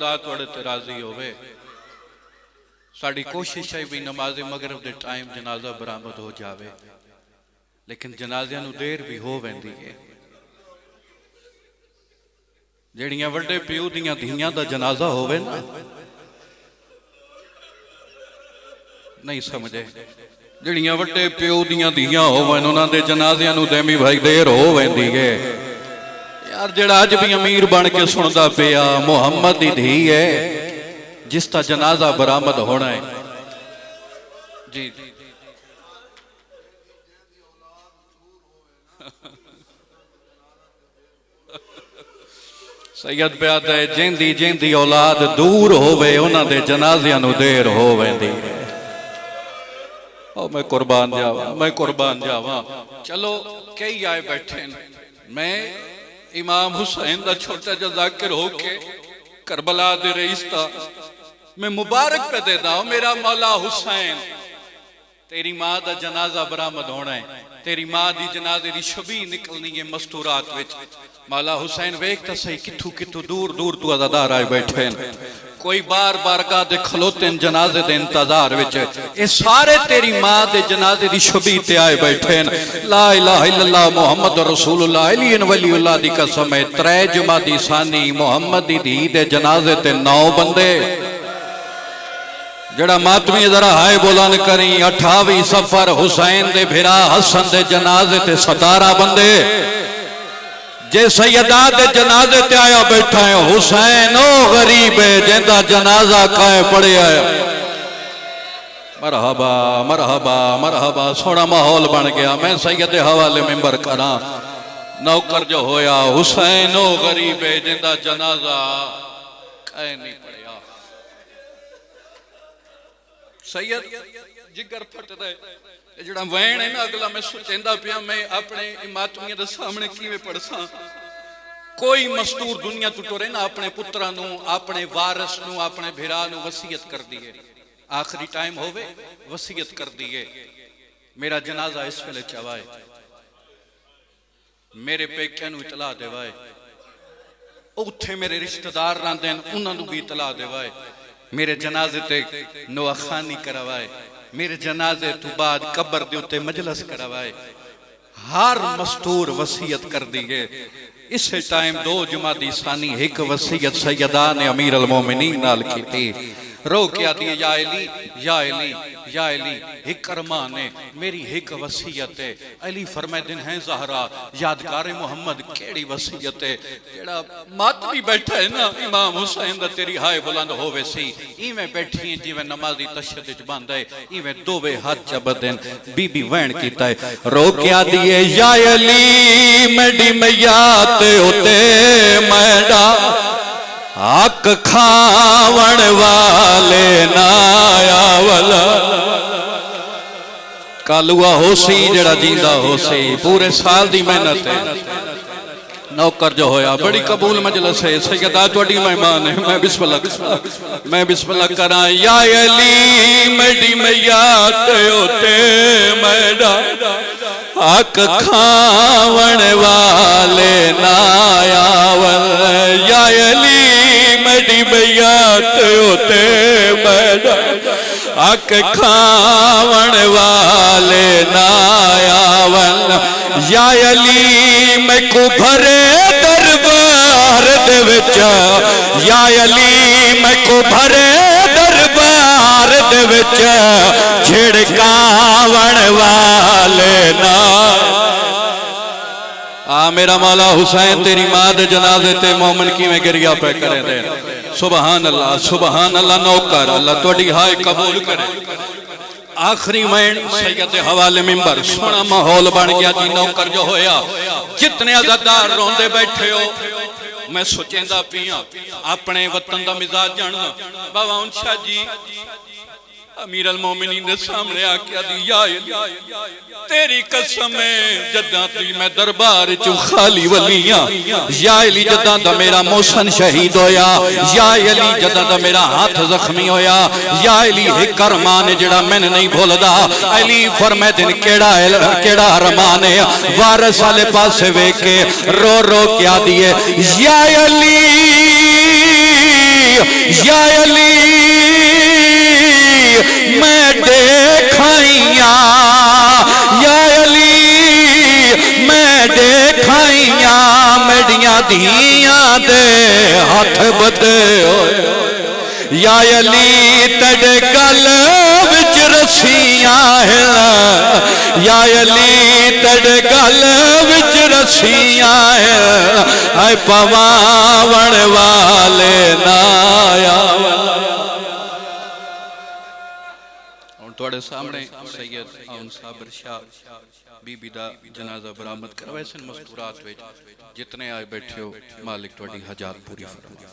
खुदा तुहाडे ते राजी होवे। साडी कोशिश है भी नमाज मगरिब दे टाइम जनाजा बरामद हो जावे, लेकिन जनाजियां नूं देर भी हो वैंदी है। जिहड़ियां वड्डे पिओ दियां धीआं दा जनाजा होवे ना, नहीं समझे, जिहड़ियां वड्डे पिओ दियां धीआं होवन उन्हां दे जनाजियां नूं देमी भाई देर हो वैंदी है। यार जिहड़ा अज भी अमीर बन के सुनदा पिया मुहम्मद दी धी है जिसका जनाजा बरामद होना है। जी सैयद प्याद है जेंदी जेंदी औलाद दूर होवे उन्हां दे जनाजियां नूं देर हो वैंदी है। मैं कुर्बान जावा, मैं कुर्बान जावा। चलो कई आए बैठे न, मैं इमाम हुसैन दा छोटा जा जाकिर होके करबला दे रईस दा मैं मुबारक पे देदा हूं। मेरा मौला हुसैन तेरी मां दा जनाजा बरामद होना है, तेरी मां दी जनाजे दी शबी निकलनी है मस्तूरात विच। मौला हुसैन वेख तो सही किथू किथू दूर दूर तू अज़ादार आए बैठे न, कोई बार बारगाह दे खलोते न जनाजे दे इंतजार विच। ये सारे तेरी मां दे जनाजे दी शबी ते आए बैठे न। ला इलाहा इल्लल्लाह मुहम्मद रसूलुल्लाह अली वलीउल्लाह दी कसम है, त्रै जुमादी सानी मुहम्मद दी धी दे जनाजे ते 9 बंदे। जड़ा मातमी जरा हाय बोलन करी 28 सफर हुसैन दे भिरा हसन दे जनाजे ते 17 बंदे। जे सैयदा दे जनाजे ते आया बैठा है हुसैन ओ गरीब है जिंदा जनाजा काए पड़िया है। मरहबा मरहबा मरहबा, सोना माहौल बन गया। मैं सैयद हवाले मिंबर करा, नौकर जो होया हुसैन ओ गरीब है जिंदा जनाजा काए नहीं पड़िया। सैयद जिगर फट दे जड़ा वैन है ना अगला, मैं सोचेंदा पिया मैं अपने मातमियां दे सामने किवें पढ़सा। कोई मस्तूर दुनिया तू टुरे ना अपने पुत्रा नू, अपने वारिस नू, अपने भिरा नू वसीयत कर दी है, आखिरी टाइम होवे वसीयत कर दी है मेरा जनाजा इस वेले चवाए, मेरे पेकियां नू इतला देवाए, उत्थे मेरे रिश्तेदार रहिंदे न उन्हां नू भी इतला देवाए, मेरे जनाजे ते नोआखानी करवाए, मेरे जनाजे तो बाद कब्र दे उत्ते मजलस करवाए। हर मस्तूर वसीयत कर दी है। इस टाइम 2 जुमादी सानी एक वसीयत सैयदा ने अमीर अल मोमिनीन नाल कीती। रो के आती है या अली या अली या अली, एक अरमान है मेरी एक वसीयत है। अली फरमाते हैं ज़हरा यादगार मोहम्मद केड़ी वसीयत है। जेड़ा मातमी बैठा है ना इमाम हुसैन दा तेरी हाय बुलंद होवे सी, इवें बैठी है जिवें नमाजी तशहद विच बंद है, इवें दोवे हाथ चबदन। बीबी वैन कीता है रो के आती है या अली मेरी मैया ते उते मैडा हक खावण वाले ना आवला। कालुआ होसी जड़ा जींदा होसी, पूरे साल दी मेहनत है। नौकर जो होया बड़ी कबूल मजलिस है। सैयदा तुहाडी मेहमान है, मैं बिस्मिल्लाह करा। या अली मेरी मैया ते ओते मैडा हक खावण वाले ना आवल। या अली मेरी मैया ते ओते मैडा हक खावण वाले ना आवल। या अली मैं को भरे दरबार दे विच, या अली मैं को भरे दरबार दे विच झिड़कावण वाले ना। मेरा मौला हुसैन तेरी मां दे जनाजे ते मोमिन किवें गिरिया पे करे दे। सुभान अल्लाह सुभान अल्लाह। नौकर अल्लाह तुहाडी हाय कबूल करे। आखिरी मैन सैयद हवाले मिंबर, सोना माहौल बन गया जी। नौकर जो होया जितने अज़ादार रोंदे बैठे हो, मैं सोचेंदा पिया अपने वतन दा मिजाज जानना। बाबा शाह जी अमीर अल मोमिनीन दे सामने आके दी या तेरी कसम है जद्दां ती मैं दरबार चो खाली वलियां। या अली जद्दां दा मेरा मोहसन शहीद होया, या अली जद्दां दा मेरा हाथ जख्मी होया, या अली एक अरमान है जेड़ा मैंने नहीं भूलदा। अली फरमाते ने केड़ा अरमान है। वारिस वाले पासे वेख के रो रो के आदी है या अली या अली मैं देखाइया, या अली मैं देखाइया, मेरिया धियां दे हाथ बदे होए, या अली तेरे गल विच रस्सियां हिल, या अली तेरे गल विच रस्सियां हिल, हाय पवावण वाले ना आया। तुहाडे सामने सैयद आउन साबिर शाह बीबी दा जनाजा बरामद करवाए सन। मस्तूरात विच जितने आए बैठे हो, मालिक तुहाडी हाजात पूरी फरमाए।